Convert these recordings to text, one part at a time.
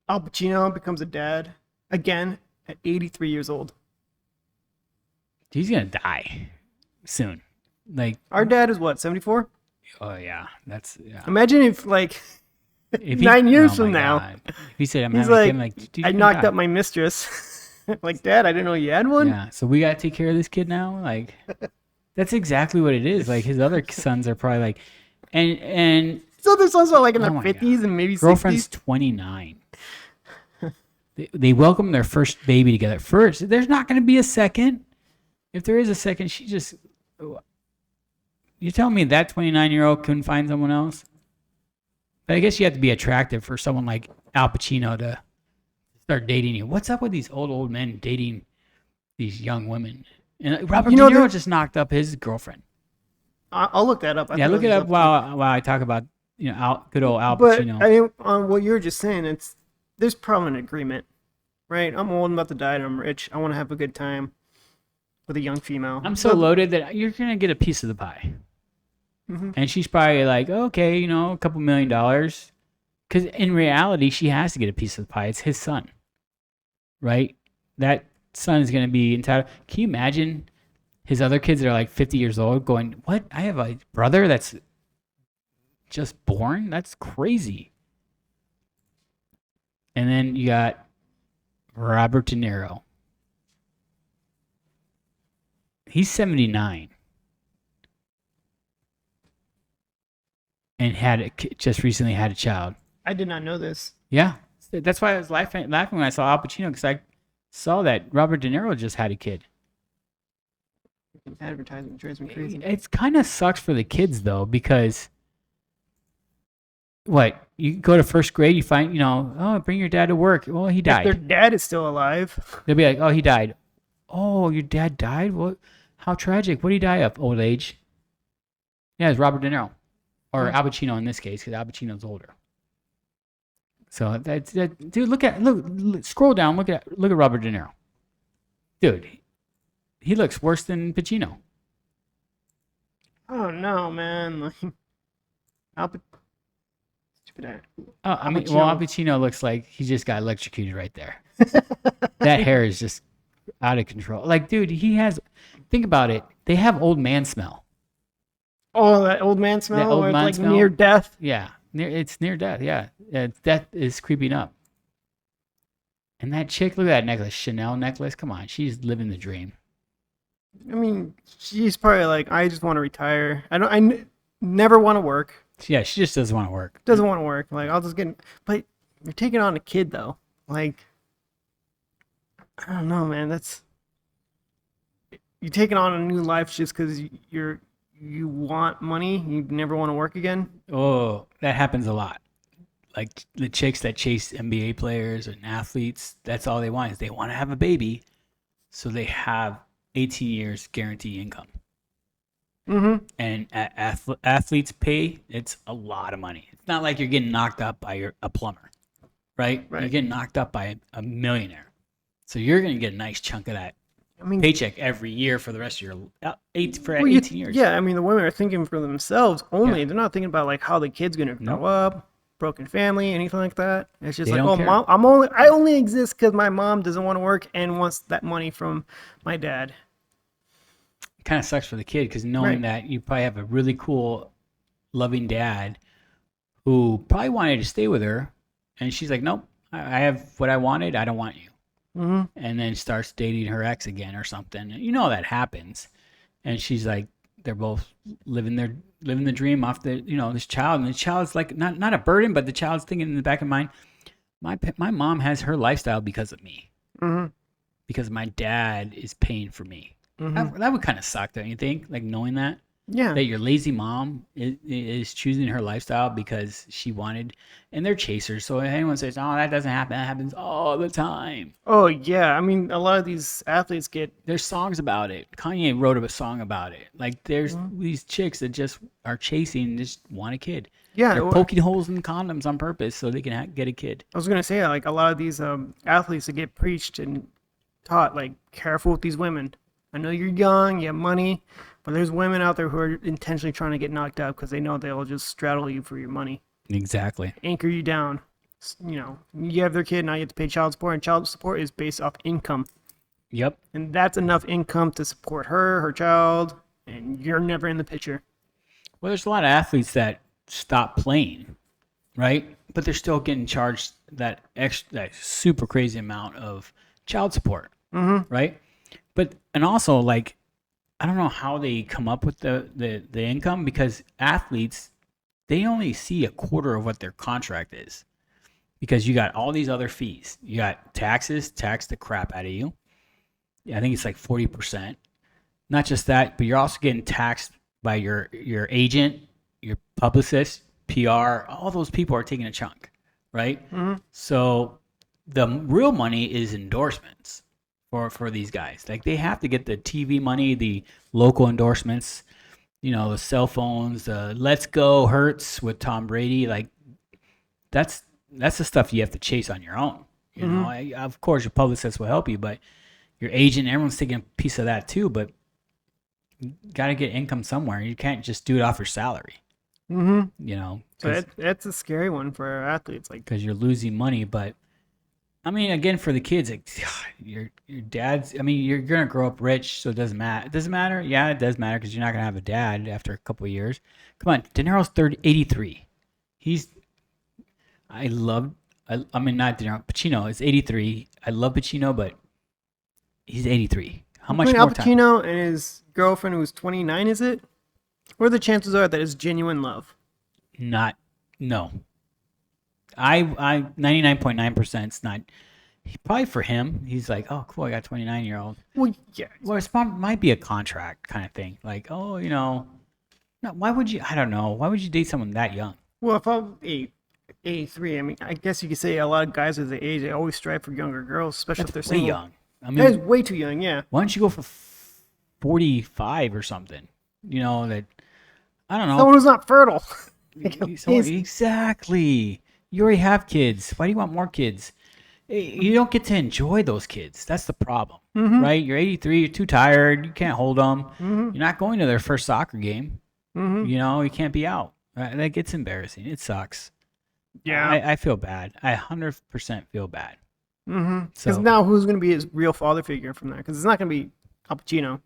Al Pacino becomes a dad again at 83 years old. He's gonna die soon. Like, Our dad is what, 74? oh yeah, that's yeah. Imagine if like If he, 9 years oh from my now, god, if he said I'm he's having a kid, like, I'm like, dude, I you're gonna knocked die. up my mistress. Like, Dad, I didn't know you had one. Yeah, so we gotta take care of this kid now. Like, that's exactly what it is. Like his other sons are probably like, and So there's also like in oh their my 50s god, and maybe girlfriend's 60s. 29. They welcome their first baby together. First, there's not gonna be a second. If there is a second, she just. You tell me that 29-year-old couldn't find someone else? But I guess you have to be attractive for someone like Al Pacino to start dating you. What's up with these old men dating these young women? And Robert De Niro just knocked up his girlfriend. I'll look that up. Yeah, look it up while I talk about good old Al Pacino. But I mean, on what you were just saying, there's probably an agreement, right? I'm old, I'm about to die, and I'm rich. I want to have a good time with a young female. I'm so loaded that you're gonna get a piece of the pie. Mm-hmm. And she's probably like, okay, a couple $1 million. Because in reality, she has to get a piece of the pie. It's his son, right? That son is going to be entitled. Can you imagine his other kids that are like 50 years old going, what? I have a brother that's just born? That's crazy. And then you got Robert De Niro. He's 79. And just recently had a child. I did not know this. Yeah. That's why I was laughing when I saw Al Pacino, because I saw that Robert De Niro just had a kid. Advertisement drives me crazy. It kind of sucks for the kids, though, because you go to first grade, you find, bring your dad to work. Well, he died. If their dad is still alive. They'll be like, oh, he died. Oh, your dad died? What? How tragic. What did he die of? Old age? Yeah, it's Robert De Niro. Or Al Pacino in this case, because Al Pacino's older. So dude, look, scroll down, look at Robert De Niro. Dude, he looks worse than Pacino. Oh no, man! Al Pacino looks like he just got electrocuted right there. That hair is just out of control. Like, dude, think about it. They have old man smell. Oh, that old man smell? Old man smell? Near death? Yeah, it's near death, yeah. Death is creeping up. And that chick, look at that necklace, Chanel necklace. Come on, she's living the dream. I mean, she's probably like, I just want to retire. I never want to work. Yeah, she just doesn't want to work. Doesn't want to work. Like, I'll just get... But you're taking on a kid, though. Like, I don't know, man. You're taking on a new life just because you want money, you never want to work again. Oh, that happens a lot. Like the chicks that chase NBA players and athletes, that's all they want is they want to have a baby, so they have 18 years guaranteed income. Mm-hmm. And athletes pay, it's a lot of money. It's not like you're getting knocked up by a plumber, right? You're getting knocked up by a millionaire. So you're going to get a nice chunk of that paycheck every year for the rest of your 18 years. Yeah, I mean, the women are thinking for themselves only. Yeah. They're not thinking about like how the kid's gonna grow up, broken family, anything like that. It's just mom, I only exist because my mom doesn't want to work and wants that money from my dad. It kind of sucks for the kid because knowing that you probably have a really cool, loving dad who probably wanted to stay with her, and she's like, nope, I have what I wanted. I don't want you. Mm-hmm. And then starts dating her ex again or something. That happens. And she's like, they're both living the dream off this child. And the child's like, not a burden, but the child's thinking in the back of mind, my mom has her lifestyle because of me. Mm-hmm. Because my dad is paying for me. Mm-hmm. That would kind of suck, don't you think? Like knowing that? Yeah. That your lazy mom is choosing her lifestyle because she wanted, and they're chasers. So if anyone says, "Oh, that doesn't happen," that happens all the time. Oh yeah, I mean, a lot of these athletes there's songs about it. Kanye wrote a song about it. Like there's these chicks that just are chasing, just want a kid. Yeah, they're poking holes in condoms on purpose so they can get a kid. I was gonna say, like a lot of these athletes that get preached and taught, like, careful with these women. I know you're young, you have money. But there's women out there who are intentionally trying to get knocked out because they know they'll just straddle you for your money. Exactly. Anchor you down. you have their kid, now you have to pay child support, and child support is based off income. Yep. And that's enough income to support her child, and you're never in the picture. Well, there's a lot of athletes that stop playing, right? But they're still getting charged that super crazy amount of child support, right? But and also like I don't know how they come up with the income, because athletes, they only see a quarter of what their contract is, because you got all these other fees. You got taxes, tax the crap out of you. I think it's like 40%. Not just that, but you're also getting taxed by your agent, your publicist, PR. All those people are taking a chunk, right? So the real money is endorsements for these guys. Like they have to get the TV money, the local endorsements, the cell phones, the Let's Go Hurts with Tom Brady. Like that's the stuff you have to chase on your own. You know, of course your publicist will help you, but your agent, everyone's taking a piece of that too. But you got to get income somewhere. You can't just do it off your salary. So that's a scary one for athletes, like because you're losing money. But I mean, again, for the kids, like, your dad's. I mean, you're gonna grow up rich, so it doesn't matter. Does it matter? Yeah, it does matter, because you're not gonna have a dad after a couple of years. Come on, De Niro's 83. I mean, not De Niro. Pacino is 83. I love Pacino, but he's 83. How much between more Al Pacino and his girlfriend, who's 29, is it? What are the chances are that it's genuine love? No. I 99.9% it's not. Probably for him, he's like, oh, cool, I got a 29-year-old. Well, yeah. Well, it might be a contract kind of thing. Like, oh, no, why would you? I don't know. Why would you date someone that young? Well, if I'm 83, I mean, I guess you could say a lot of guys at the age, they always strive for younger girls, especially if they're way single. young. I mean, that is way too young. Yeah. Why don't you go for 45 or something? That I don't know. Someone who's not fertile. Exactly. You already have kids. Why do you want more kids? You don't get to enjoy those kids. That's the problem, right? You're 83. You're too tired. You can't hold them. You're not going to their first soccer game. You can't be out. That gets embarrassing. It sucks. Yeah. I feel bad. I 100% feel bad. Because now who's going to be his real father figure from that? Because it's not going to be Al Pacino.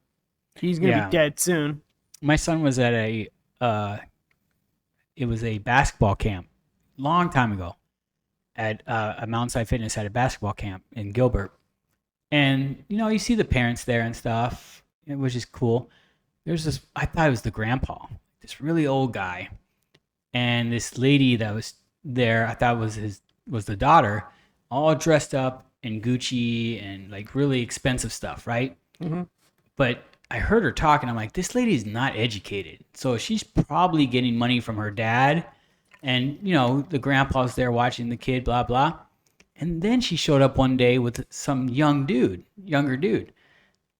He's going to be dead soon. My son was at it was a basketball camp long time ago at a Mountainside Fitness had a basketball camp in Gilbert. And, you see the parents there and stuff, which is cool. There's this, I thought it was the grandpa, this really old guy. And this lady that was there, I thought was the daughter, all dressed up in Gucci and like really expensive stuff, right? But I heard her talking. I'm like, this lady's not educated. So she's probably getting money from her dad. And, the grandpa's there watching the kid, blah, blah. And then she showed up one day with some younger dude.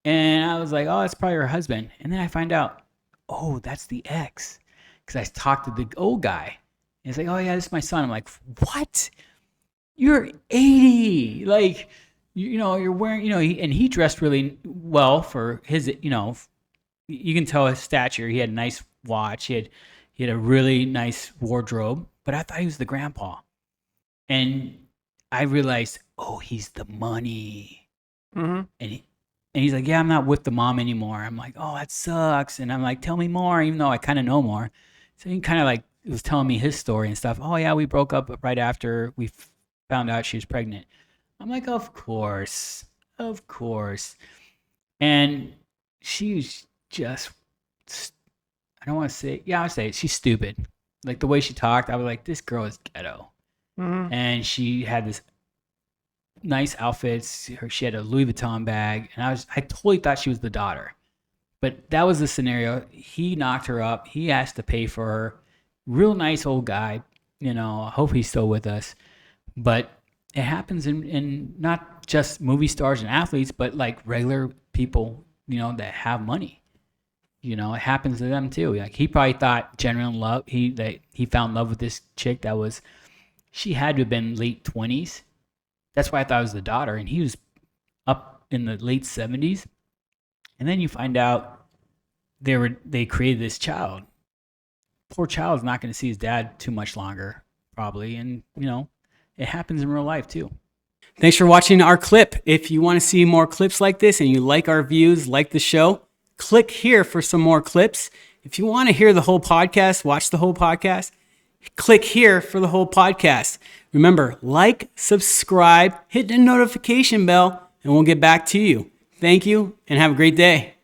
And I was like, oh, that's probably her husband. And then I find out, oh, that's the ex. Because I talked to the old guy. And he's like, oh, yeah, this is my son. I'm like, what? You're 80. Like, you're wearing, and he dressed really well for his, you can tell his stature. He had a nice watch. He had a really nice wardrobe, but I thought he was the grandpa. And I realized, oh, he's the money. And he's like, yeah, I'm not with the mom anymore. I'm like, oh, that sucks. And I'm like, tell me more, even though I kind of know more. So he kind of like was telling me his story and stuff. Oh, yeah, we broke up right after we found out she was pregnant. I'm like, of course. And she was just, I don't want to say, yeah, I would say she's stupid. Like the way she talked, I was like, this girl is ghetto. And she had this nice outfits. She had a Louis Vuitton bag. And I totally thought she was the daughter. But that was the scenario. He knocked her up. He asked to pay for her. Real nice old guy. I hope he's still with us. But it happens in not just movie stars and athletes, but like regular people, that have money. It happens to them too. Like he probably thought genuine love. He found love with this chick she had to have been late 20s. That's why I thought it was the daughter, and he was up in the late 70s. And then you find out they created this child. Poor child's not going to see his dad too much longer, probably, and it happens in real life too. Thanks for watching our clip. If you want to see more clips like this and you like our views, like the show, click here for some more clips. If you want to hear the whole podcast, watch the whole podcast, click here for the whole podcast. Remember, like, subscribe, hit the notification bell, and we'll get back to you. Thank you, and have a great day.